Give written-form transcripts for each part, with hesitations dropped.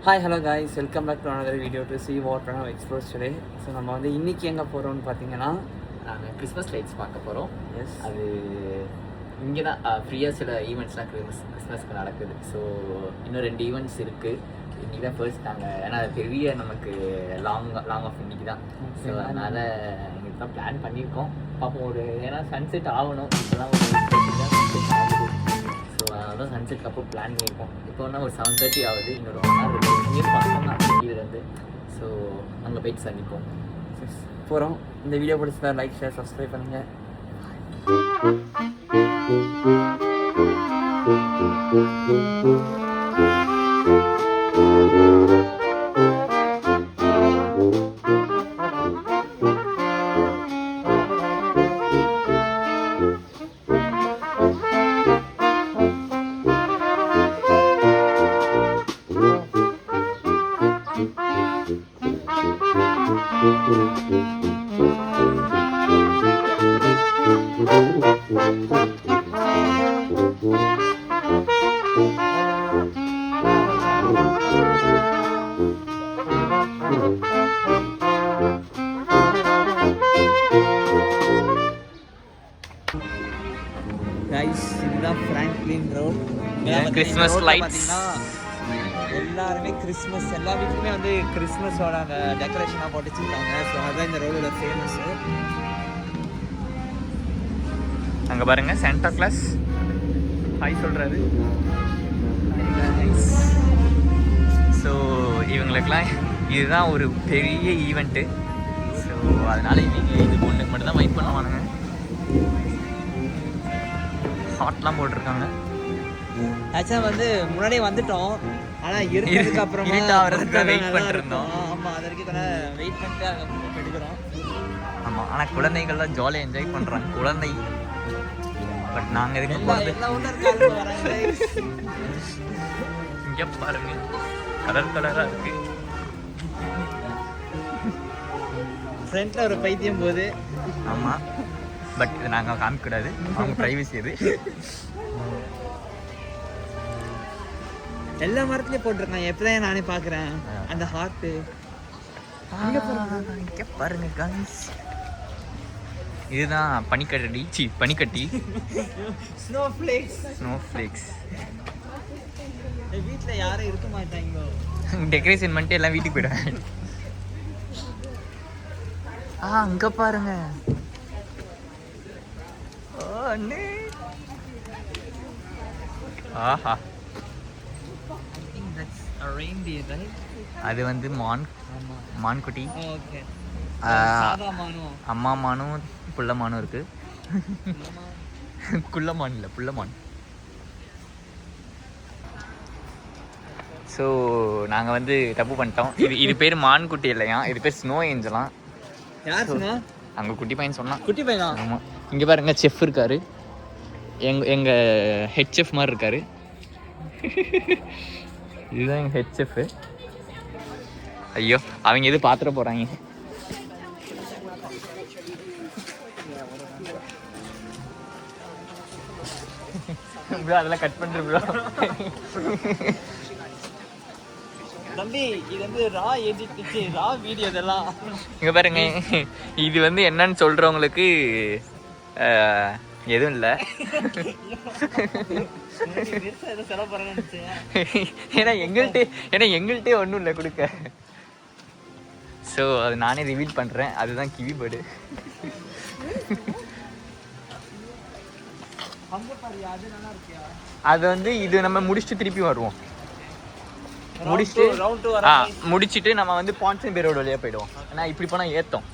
Hi hello guys, welcome back to another video to see what நம்ம explores today. So நம்ம வந்து இன்றைக்கி எங்கே போகிறோம்னு பார்த்தீங்கன்னா நாங்கள் கிறிஸ்மஸ் லைட்ஸ் பார்க்க போகிறோம். எஸ், அது இங்கே தான் ஃப்ரீயாக சில ஈவெண்ட்ஸ்லாம் கிறிஸ்மஸ்க்கு நடக்குது. ஸோ இன்னும் 2 ஈவெண்ட்ஸ் இருக்குது. இன்றைக்கி தான் ஃபர்ஸ்ட் நாங்கள், ஏன்னா அது பெரிய நமக்கு லாங் ஆஃப் இன்றைக்கி தான். ஸோ அதனால் எங்களுக்கு தான் பிளான் பண்ணியிருக்கோம். பார்ப்போம், ஏன்னா சன்செட் ஆகணும். இப்போதான் ஸோ அதெல்லாம் சன்செட்க்கு அப்புறம் பிளான் பண்ணியிருக்கோம். இப்போ ஒன்றா ஒரு 7:30 ஆகுது. இன்னொரு 1 hour இருக்குது. இங்கே பக்கம் தான் கீழேருந்து. ஸோ அங்கே போயிட்டு சந்திப்போம். போகிறோம். இந்த வீடியோ பிடிச்சதா லைக், ஷேர், சப்ஸ்கிரைப் பண்ணுங்கள். கைஸ், இதுதான் ஃப்ராங்க்லின் ரோட். கிறிஸ்மஸ் லைட்ஸ் எல்லாருமே கிறிஸ்மஸ், எல்லா வீட்லையுமே வந்து கிறிஸ்மஸோட அந்த டெக்கரேஷனாக போட்டு வச்சுருக்காங்க. ஸோ அதுதான் இந்த ரோடோட ஃபேமஸ்ஸு. அங்கே பாருங்க, சாண்டா கிளாஸ் ஹாய் சொல்கிறாரு. ஸோ இவங்களுக்கெல்லாம் இதுதான் ஒரு பெரிய ஈவெண்ட்டு. ஸோ அதனால் இவங்க இது ஒன்றுக்கு மட்டும் தான் வெயிட் பண்ணுவானுங்க. ஹாட்லாம் போட்டிருக்காங்க. ஆக்சுவலாக வந்து முன்னாடியே வந்துட்டோம், ஆனால் இருக்கிறதுக்கு அப்புறமா வெயிட் பண்ணிருந்தோம். ஆமாம், அது வரைக்கும் வெயிட் பண்ணிட்டு அங்கே எடுக்கிறோம். ஆமாம், ஆனால் குழந்தைகள்லாம் ஜாலியாக என்ஜாய் பண்ணுறாங்க. குழந்தை பட் நாங்கள் எதுக்கு போகிறது? இங்கே பாருங்க, கலர் கலராக இருக்கு. ஃப்ரண்ட்ல ஒரு பைத்தியம் போகுது. ஆமாம், பட் இது நாங்கள் காமிக்கக்கூடாது, அவங்க ப்ரைவசி இது. எல்லா மரத்துலயும் போட்டிருக்காங்க. எப்பதான் நானே பார்க்குறேன் அந்த ஹார்ட்டு. இங்கே பாருங்க காய்ஸ், இதுதான் பனிக்கட்டி ஸ்னோ ஃப்ளேக்ஸ். வீட்டில் யாரும் இருக்க மாட்டாங்க. டெக்கரேஷன் பண்ணிட்டு எல்லாம் வீட்டுக்கு போயிடுவேன். அங்கே பாருங்க, ஆஹா, அது வந்து மான்குட்டி. அம்மா மானும் புள்ள மானும் இருக்கு. குள்ளமான் இல்லை, புள்ளமான். ஸோ நாங்கள் வந்து தப்பு பண்ணிட்டோம். இது பேர் மான்குட்டி இல்லையா, இது பேர் ஸ்னோ ஏஞ்சலாம். அங்கே குட்டி பையன் சொன்னான். குட்டி பையனா? ஆமாம். இங்கே பாருங்க, செஃப் இருக்காரு. எங்கள் ஹெட் செஃப் மாதிரி இருக்காரு. இதுதான் எங்கள் ஹெட் செஃப்பு. ஐயோ, அவங்க எது பாத்திர போகிறாங்க. அதெல்லாம் கட் பண்ணுற ப்ரோ. தம்பி, இது வந்து ரா வீடியோ இதெல்லாம். இங்கே பாருங்க, இது வந்து என்னன்னு சொல்கிறவங்களுக்கு எதுவும் இல்லை. ஏன்னா எங்கள்கிட்டே ஒன்றும் இல்லை கொடுக்க. ஸோ அது நானே ரிவீல் பண்ணுறேன். அதுதான் கிவி பேர்டு. அது வந்து இது நம்ம முடிச்சுட்டு திருப்பி வருவோம். முடிச்சுட்டு நம்ம வந்து பான்சன் பே ரோடு வழியாக போயிடுவோம். ஏன்னா இப்படி போனால் ஏற்றோம்.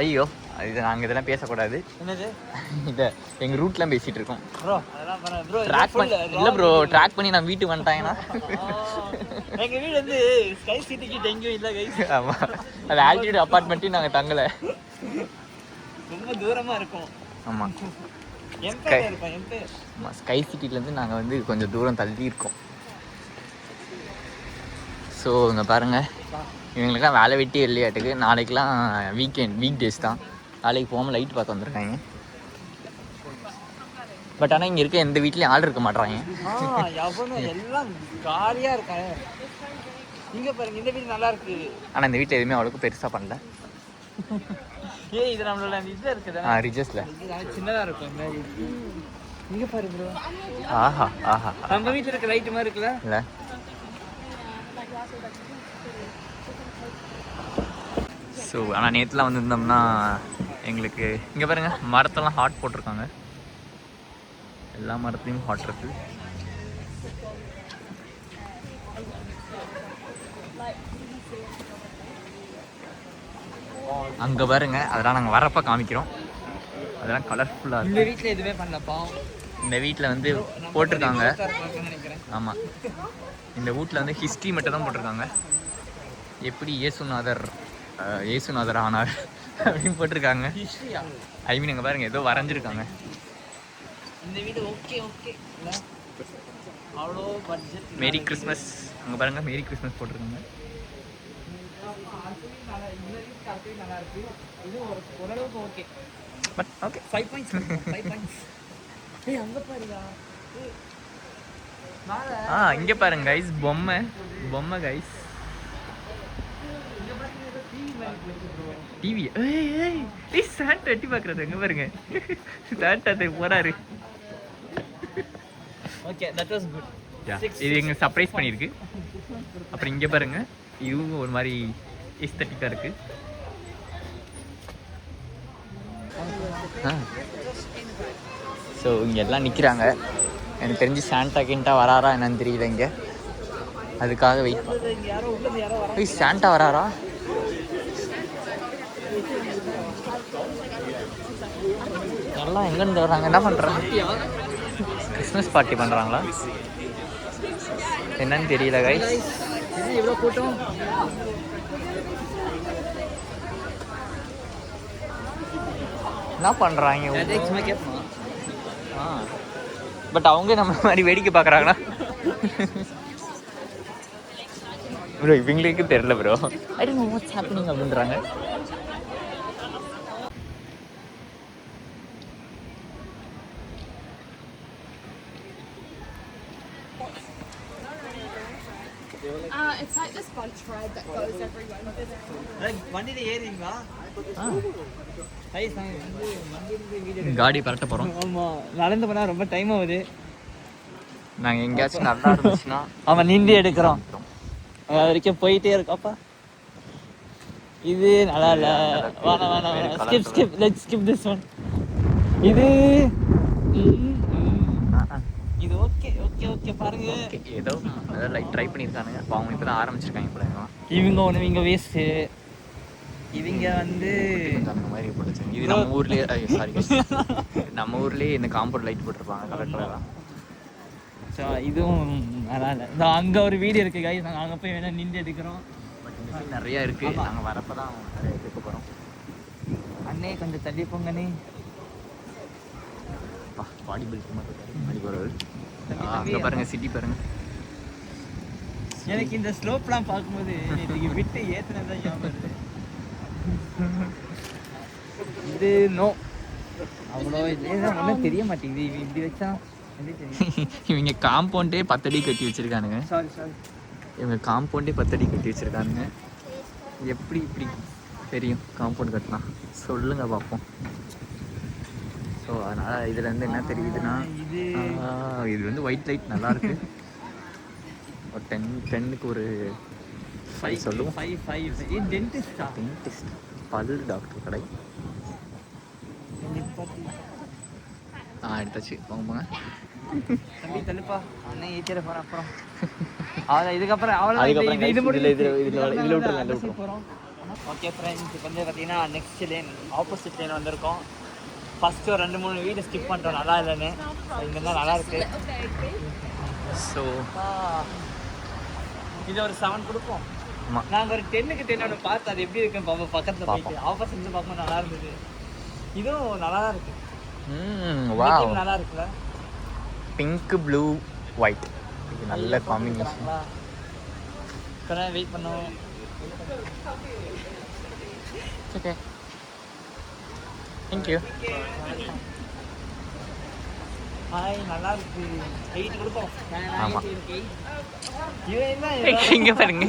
ஐயோ, இது நாங்கள் இதெல்லாம் பேசக்கூடாது. என்னது இதை எங்கள் ரூட்லாம் பேசிகிட்டு இருக்கோம். இல்லை ப்ரோ, ட்ராக் பண்ணி நான் வீட்டுக்கு வந்துட்டாங்கன்னா எங்கள் வீடு வந்து ஸ்கை சிட்டிக்கு எங்கேயும் இல்லை கைஸ். ஆமாம், அது ஆல்டிடியூட் அப்பார்ட்மெண்ட்டையும் நாங்கள் தங்கலை, ரொம்ப தூரமாக இருக்கும். ஆமாம், ஆமாம், ஸ்கை சிட்டிலேருந்து நாங்கள் வந்து கொஞ்சம் தூரம் தள்ளி இருக்கோம். ஸோ இங்கே பாருங்கள், இவங்களுக்குலாம் வேலை வெட்டி இல்லையாட்டுக்கு. நாளைக்கெலாம் வீக் டேஸ் தான். நாளைக்கு போகாமல் லைட் பார்க்க வந்திருக்காங்க. பட் ஆனால் இங்கே இருக்க எந்த வீட்லேயும் ஆள் இருக்க மாட்றாங்க. எவனும் எல்லாம் காலியாக இருக்காங்க. இங்கே பாருங்க, இந்த வீடு நல்லா இருக்கு. ஆனால் இந்த வீட்டில் எதுவுமே அவ்வளோக்கு பெருசாக பண்ணல. இது நம்மளோட இது இருக்குது. ரிஜஸ்ல சின்னதாக இருக்கும் இந்த மாதிரி. இங்கே பாரு ப்ரோ. ஆஹா ஆஹா. நம்ம வீட்டில் இருக்க லைட்டு மாதிரி இருக்குல்ல? இல்லை. ஸோ ஆனால் நேற்றுலாம் வந்துருந்தோம்னா எங்களுக்கு இங்கே பாருங்க மரத்தெல்லாம் ஹாட் போட்டிருக்காங்க. எல்லா மரத்துலையும் ஹாட் இருக்கு. அங்கே பாருங்க, அதெல்லாம் நாங்கள் வரப்போ காமிக்கிறோம். அதெல்லாம் கலர்ஃபுல்லாக இருக்கும். இந்த வீட்டில் எதுவுமே பண்ணலப்பா. இந்த வீட்டில் வந்து போட்டிருக்காங்க. ஆமாம், இந்த வீட்டில் வந்து ஹிஸ்ட்ரி மட்டும் தான் போட்டிருக்காங்க. எப்படி இயேசுநாதர் ஆனார் அப்படின்னு போட்டிருக்காங்க. ஐ மீன் அங்கே பாருங்க ஏதோ வரைஞ்சிருக்காங்க. இந்த வீடு ஓகே அவ்வளோ பட்ஜெட். Merry Christmas. அங்கே பாருங்க மேரி கிறிஸ்மஸ் போட்டிருக்காங்க. நல்லா இருக்கு. இது ஓரளவுக்கு okay. But okay 5 points. 5 points. ஏய் அங்க பாருடா. இங்கே பாருங்க கைஸ், பொம்மை கைஸ். டிவி. ஏய் சாண்டா எட்டி பார்க்குறது எங்கே பாருங்க. சாண்டா போறாரு. Okay, that was good. இது எங்க சர்ப்ரைஸ் பண்ணியிருக்கு. அப்புறம் இங்கே பாருங்க, இதுவும் ஒரு மாதிரி எஸ்தட்டிக்காக இருக்கு. ஸோ இங்கே எல்லாம் நிற்கிறாங்க. எனக்கு தெரிஞ்சு சாண்டா கிண்டா வராரா என்னன்னு தெரியல. இங்கே அதுக்காக வெயிட் பண்ண. சாண்டா வராரா? எல்லாம் எங்கேருந்து வர்றாங்க? என்ன பண்ணுறாங்க? கிறிஸ்மஸ் பார்ட்டி பண்ணுறாங்களா என்னன்னு தெரியல கைஸ். இவ்வளோ கூட்டம். என்ன பண்ணுறாங்க? பட் அவங்க நம்ம மாதிரி வேடிக்கை பார்க்குறாங்களா? ப்ரோ இவங்களுக்கு தெரியல bro. I don't know what's happening அப்படின்றாங்க. It's like this bunch ride that goes everywhere. வண்டியில ஏறிங்களா? காடி பரட்ட போகிறோம். ஆமாம், நடந்து போனால் ரொம்ப டைம் ஆகுது. நாங்கள் எங்கேயாச்சும் நல்லா இருந்துச்சுன்னா ஆமாம் நீந்தி எடுக்கிறோம். அது வரைக்கும் போயிட்டே இருக்கோப்பா. இது நல்லா இல்லை. வேணாம். Skip this one. இது ஓகே பாருங்க. ஏதோ லைக் ட்ரை பண்ணியிருக்கானுங்க. அப்போ அவங்க இப்போ தான் ஆரம்பிச்சிருக்காங்க போல. இவங்க வேஸ்ட்டு. இவங்க வந்து அந்த மாதிரி போட்டுச்சு. இது நம்ம ஊர்லேயே நம்ம ஊர்லேயே இந்த காம்பவுண்ட் லைட் போட்டிருப்பாங்க கலர் கலராக. ஸோ இதுவும் நல்லா இல்லை. இந்த அங்கே ஒரு வீடு இருக்குது காய், நாங்கள் அங்கே போய் வேணால் நின்று எடுக்கிறோம். பட் நிறையா இருக்குது. நாங்கள் வரப்போ தான் நிறைய எடுக்க போகிறோம். அண்ணே கொஞ்சம் தள்ளி போங்கண்ணே. பாடி பில்ட் மாதிரி போகிறது. அங்கே பாருங்கள், சிட்டி பாருங்கள். எனக்கு இந்த ஸ்லோப்லாம் பார்க்கும்போது எனக்கு விட்டு ஏற்றுனதான் ஞாபகம். இது நோ அவ்வளோ இதுதான் ஒன்றும் தெரிய மாட்டேங்குது. இப்படி வச்சா இவங்க காம்பவுண்டே 10 அடி கட்டி வச்சுருக்கானுங்க. சாரி இவங்க காம்பவுண்டே 10 அடி கட்டி வச்சுருக்கானுங்க. எப்படி இப்படி தெரியும் காம்பவுண்ட் கட்டினா? சொல்லுங்கள் பார்ப்போம். ஸோ அதனால் இதுலேருந்து என்ன தெரியுதுன்னா, இது வந்து ஒயிட் லைட் நல்லாயிருக்கு. ஒரு 10க்கு ஒரு 5 சொல்லுவோம். 5 டென்டிஸ்ட் பல் டாக்டர் கடை. எடுத்தாச்சு. போங்க தம்பி தள்ளுப்பா. அண்ணன் ஏற்றிட போகிறேன். அப்புறம் அவ்வளோ இதுக்கப்புறம் அவ்வளோ இது முடிஞ்சு போகிறோம். ஓகே ஃப்ரெண்ட்ஸ், இப்போ வந்து பார்த்தீங்கன்னா நெக்ஸ்ட் லேன் ஆப்போசிட் லேன் வந்திருக்கோம். ஃபஸ்ட்டு ஒரு 2-3 வீடு ஸ்கிப் பண்ணுறோம் நல்லா இல்லைன்னு. இங்கே தான் நல்லா இருக்கு. ஸோ இது ஒரு 7 கொடுப்போம். நாங்கள் ஒரு 10க்கு 10 ஒன்று பார்த்து அது எப்படி இருக்குன்னு பார்ப்போம். பக்கத்தில் போயிட்டு ஆப்போசிட்ல பார்க்கும்போது நல்லா இருந்தது. இதுவும் நல்லா தான் இருக்கு. நல்லா இருக்குல்ல? பிங்க் ப்ளூ ஒயிட், இது நல்ல காம்பினேஷன். இப்போ வெயிட் பண்ணுவோம். Okay, thank you. ஹாய் நல்லா இருக்கு 8 கொடுப்போம். ஆமா. இவன் என்ன இங்க பாருங்க.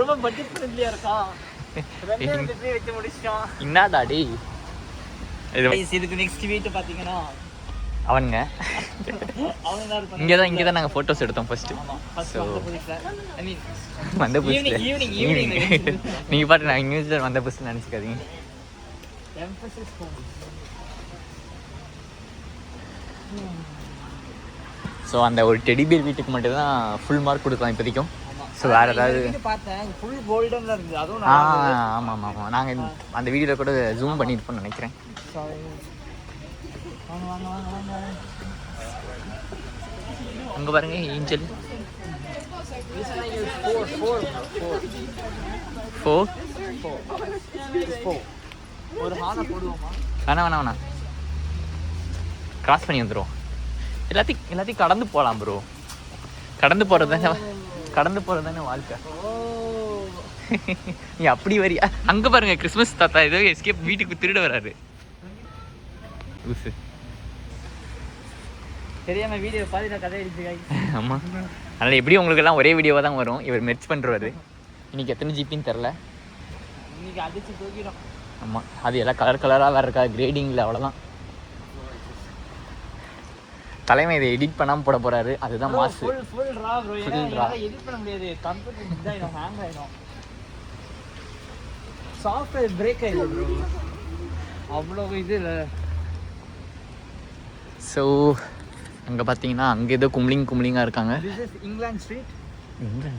ரொம்ப பட்ஜெட் ஃப்ரெண்ட்லியா இருக்கா. ரெண்டு பேர் வச்சு முடிச்சிட்டோம். என்னடா டேய் இதுக்கு நெக்ஸ்ட் வீட்டு பாத்தீங்கன்னா அவனுங்க அவங்க தான் இருப்பாங்க. இங்கே தான் நாங்கள் ஃபோட்டோஸ் எடுத்தோம் ஃபர்ஸ்ட்டு. ஸோ வந்த புதுசில் ஈவினிங் நீங்கள் பாட்டு நான் நியூஸில் வந்த புதுசில் நினச்சிக்காதீங்க. ஸோ அந்த ஒரு டெடிபியர் வீட்டுக்கு மட்டும் தான் ஃபுல் மார்க் கொடுக்கலாம் இப்போதைக்கும். ஸோ வேறு ஏதாவது பார்த்தேன் ஃபுல் கோல்டன் இருந்துச்சு. அதுவும் ஆமாம் ஆமாம் நாங்கள் அந்த வீடியோவில் கூட ஜூம் பண்ணியிருப்போம்னு நினைக்கிறேன். அங்கே பாருங்க ஏஞ்சல் 4 ஒரு ஹானை போடுவோமா? வேணாம் கிராஸ் பண்ணி வந்துடும். எல்லாத்தையும் கடந்து போகலாம் ப்ரோ. கடந்து போகிறது தானே வாழ்க்கை. நீ அப்படி வரியா? அங்கே பாருங்க கிறிஸ்மஸ் தாத்தா ஏதோ எஸ்கேப் வீட்டுக்கு திருட வராரு. தெரியாம வீடியோ பார்த்து கதை அடிச்சு. ஆமாம் அதனால் எப்படியும் உங்களுக்கு எல்லாம் ஒரே வீடியோவாக தான் வரும். இவர் மெர்ச் பண்ணுறாரு. இன்னைக்கு எத்தனை ஜிபின்னு தெரில. இன்னைக்கு அடிச்சு தூக்கிடும். ஆமாம் அது எல்லாம் கலராக வேறு இருக்கா கிரேடிங்கில். அவ்வளோதான். தலைமை இதை எடிட் பண்ணாமல் போட போகிறாரு. அதுதான் மாசு. ஃபுல் ரா ப்ரோ. எடிட் பண்ண முடியாது. கம்ப்யூட்டர் இதாயிடும், ஹேங் ஆகிடும். சாஃப்ட்வேர் பிரேக் ஆகிடும் ப்ரோ. அவ்வளோ இது இல்லை. ஸோ அங்கே பார்த்தீங்கன்னா அங்கே ஏதோ கும்ளிங்காக இருக்காங்க. இங்கிலாந்து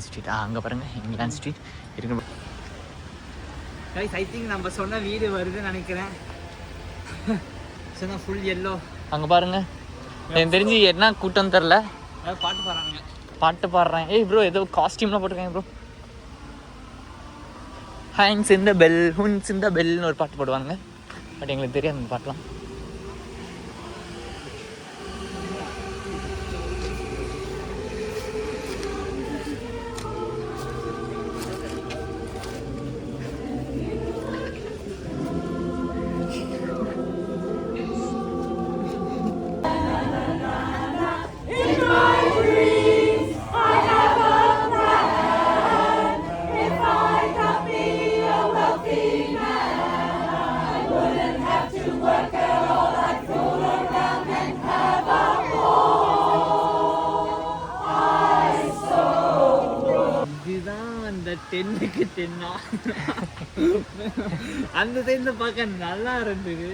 ஸ்ட்ரீட். அங்கே பாருங்கள் இங்கிலாந்து ஸ்ட்ரீட் இருக்கு. கைஸ் ஐ திங்க் நம்ம சொன்ன வீடு வருதுன்னு நினைக்கிறேன். சொன்னால் ஃபுல் எல்லோ. அங்கே பாருங்கள் எனக்கு தெரிஞ்சு என்ன கூட்டம் தெரில. பாட்டு பாடுறேன். ஏய் ப்ரோ ஏதோ காஸ்டியூம்லாம் போட்டிருக்கேன் ப்ரோ. ஹேங்ஸ் இந்த பெல் ஹுன்ஸ் இந்த பெல்னு ஒரு பாட்டு போடுவாங்க. பட் எங்களுக்கு தெரியாது அந்த பாட்டெலாம். டென்னுக்கு டென்னா அந்த டைம்ல பார்க்க நல்லா இருந்தது.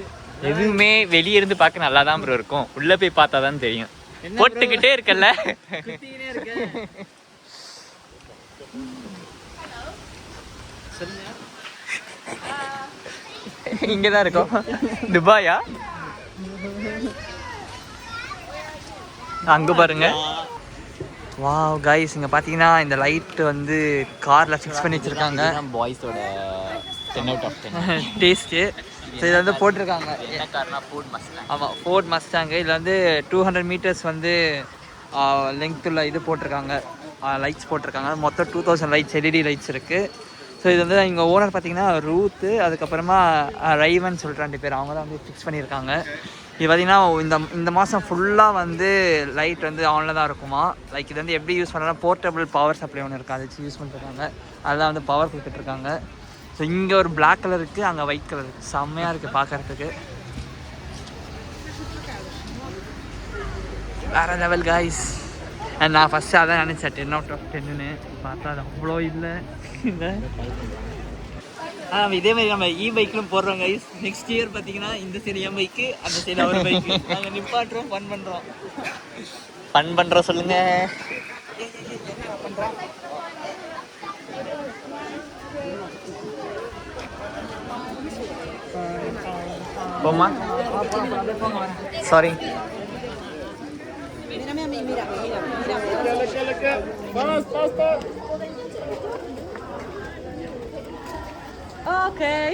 எதுவுமே வெளியே இருந்து பார்க்க நல்லா தான் ப்ரோ இருக்கும். உள்ள போய் பார்த்தா தான் தெரியும். போட்டுக்கிட்டே இருக்கல இங்கதான் இருக்கும். துபாயா? அங்க பாருங்க. வாவ் கைஸ் இங்க பாத்தீங்கன்னா இந்த லைட் வந்து கார்ல ஃபிக்ஸ் பண்ணி வச்சிருக்காங்க. பாய்ஸோட 10 out of 10 டேஸ்ட். ஸோ இதில் வந்து போட்டிருக்காங்க என்ன கார்னா ஃபோர்ட் மஸ்டாங். ஆமாம் ஃபோர்ட் மஸ்டாங்கு. இதில் வந்து 200 மீட்டர்ஸ் வந்து லெங்க்த்துள்ள இது போட்டிருக்காங்க, லைட்ஸ் போட்டிருக்காங்க. மொத்தம் 2000 லைட்ஸ் எல்இடி லைட்ஸ் இருக்குது. ஸோ இது வந்து இங்கே ஓனர் பார்த்தீங்கன்னா ரூத்து, அதுக்கப்புறமா ரைவன் சொல்லிட்டு 2 பேர் அவங்க தான் வந்து ஃபிக்ஸ் பண்ணியிருக்காங்க. இது பார்த்திங்கன்னா இந்த மாதம் ஃபுல்லாக வந்து லைட் வந்து ஆனில் தான் இருக்குமா. லைக் இது வந்து எப்படி யூஸ் பண்ணலாம், போர்ட்டபிள் பவர் சப்ளை ஒன்று இருக்குது, அதை வச்சு யூஸ் பண்ணிருக்காங்க. அதுதான் வந்து பவர் கொடுத்துட்ருக்காங்க. ஸோ இங்கே ஒரு பிளாக் கலர் இருக்குது, அங்கே ஒயிட் கலர் இருக்குது. செம்மையாக இருக்குது பார்க்குறதுக்கு. வேறு லெவல் காய்ஸ். அண்ட் நான் ஃபஸ்ட்டு அதான் நினச்சேன் 10 out of 10ன்னு. பார்த்தா அது அவ்வளோ இல்லை. இதே மாதிரி நம்ம பைக்கிலும் போடுறோம் கைஸ். நெக்ஸ்ட் இயர் பார்த்தீங்கன்னா இந்த சைடு என் பைக்கு, அந்த சைடு அவர் பைக்கு. நாங்கள் நிப்பாட்டுறோம், ஃபன் பண்ணுறோம் சொல்லுங்க. போமா சாரி. Okay.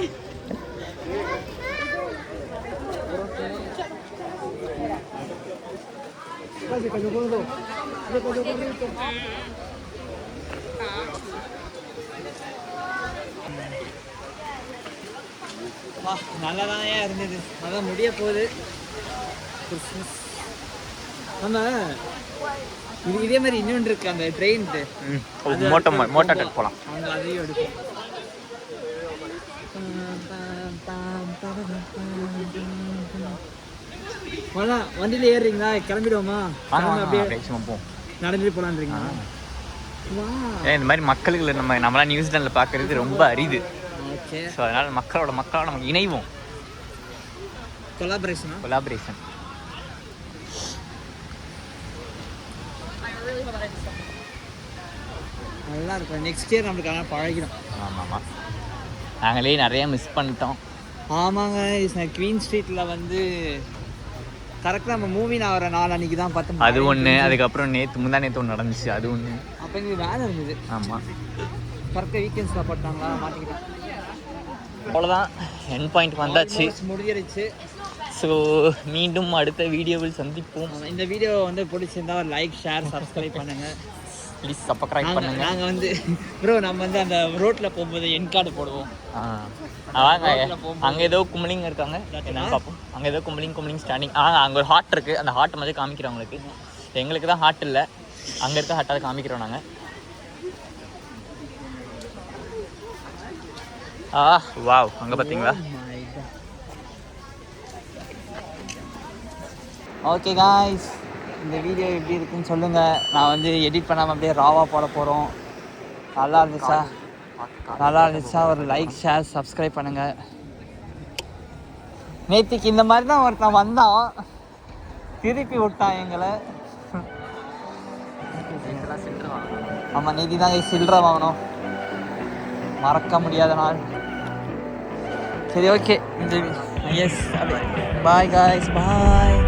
நல்லா தானே இருந்தது. அதான் முடிய போகுது கிறிஸ்மஸ். நம்ம இதே மாதிரி இன்னொன்று இருக்கு அந்த ட்ரெயின்ட்டு மோட்டோ டெட் போகலாம். அங்கே அதையும் எடுக்கும். வண்டியில் ஏறுறீங்களா? கிளம்பிடுவோமா? அப்படியே போவோம், நடந்துட்டு போகலான்றீங்களா? இந்த மாதிரி மக்களுக்கு நம்மளாம் நியூசிலாண்டில் பார்க்குறது ரொம்ப அரிது. ஓகே, ஸோ அதனால் மக்களோட நம்ம இணைவோம். கொலாபரேஷன். நல்லா இருக்கும். நெக்ஸ்ட் இயர் நம்மளுக்கு ஆனால் பழகிடும். ஆமாம், நாங்களே நிறையா மிஸ் பண்ணிட்டோம். ஆமாங்க, குவீன் ஸ்ட்ரீட்டில் வந்து கரெக்டாக நம்ம மூவி நான் வர நாள் அன்றைக்கி தான் பார்த்தோம். அது ஒன்று. அதுக்கப்புறம் நேற்று ஒன்று நடந்துச்சு, அது ஒன்று. அப்போ எங்களுக்கு வேலை இருந்தது. ஆமாம், கரெக்டாக வீக்கெண்ட்ஸில் போட்டாங்களா, மாட்டிக்கிட்டேன். அவ்வளோதான், எண்ட் பாயிண்ட் வந்தாச்சு, முடிஞ்சிருச்சு. ஸோ மீண்டும் அடுத்த வீடியோவில் சந்திப்போம். இந்த வீடியோ வந்து பிடிச்சிருந்தா ஒரு லைக், ஷேர், சப்ஸ்கிரைப் பண்ணுங்கள். ப்ளீஸ் சப்ஸ்கிரைப் பண்ணுங்கள். நாங்கள் வந்து நம்ம வந்து அந்த ரோட்டில் போகும்போது என் கார்டு போடுவோம். வாங்க, அங்கே ஏதோ கும்பலிங் இருக்காங்க, என்னன்னு பார்ப்போம். அங்கே ஏதோ கும்பலிங் ஸ்டாண்டிங். அங்கே ஒரு ஹாட் இருக்குது, அந்த ஹாட்டை மாதிரி காமிக்கிறோம் உங்களுக்கு. எங்களுக்கு தான் ஹாட் இல்லை, அங்கே இருக்க ஹாட்டாக காமிக்கிறோம் நாங்கள். வாவ், அங்கே பார்த்தீங்களா? ஓகே காய்ஸ், இந்த வீடியோ எப்படி இருக்குன்னு சொல்லுங்கள். நான் வந்து எடிட் பண்ணாமல் அப்படியே ராவாக போட போகிறோம். நல்லா இருந்துச்சா ஒரு லைக், ஷேர், சப்ஸ்கிரைப் பண்ணுங்கள். நேற்றுக்கு இந்த மாதிரி தான் ஒருத்தன் வந்தான், திருப்பி விட்டான் எங்களை. ஆமாம், நேற்று தான் சில்லறை வாங்கணும், மறக்க முடியாத நாள். சரி, ஓகே, இந்த எஸ், பாய் காய்ஸ், பாய்.